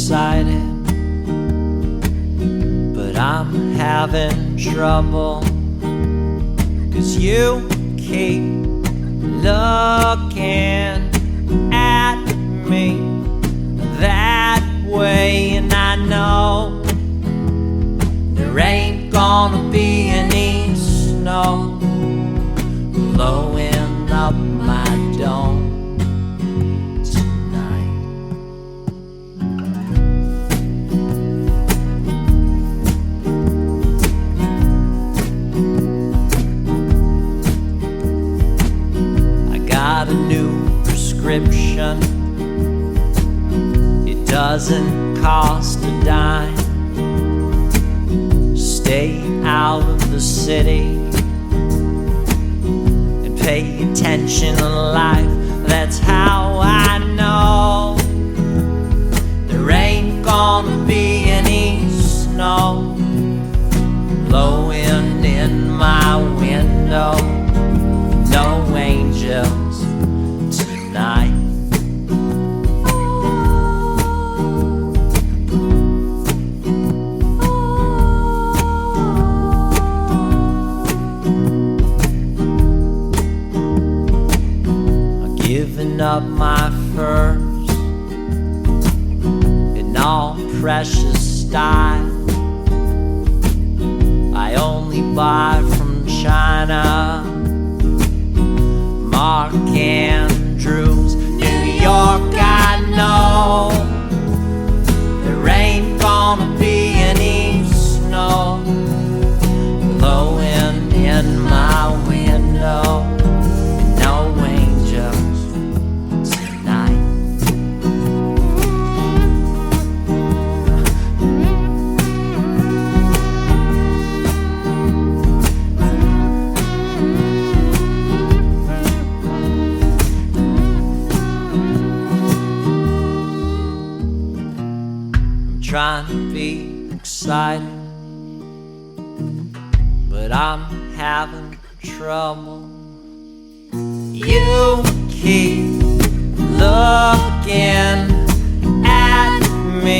excited, but I'm having trouble, 'cause you keep looking at me that way, and I know there ain't gonna be any snow blowing up my dome tonight. I got a new prescription. It doesn't cost a dime. Stay out of the city and pay attention to life. That's how I know there ain't gonna be any snow blowing in my window. No angels tonight. Giving up my furs in all precious style. I only buy from China, Mark Andrews, New York. I know there ain't gonna be any snow blowing in my window. No angels tonight. I'm trying to be excited, but I'm having trouble. You keep looking at me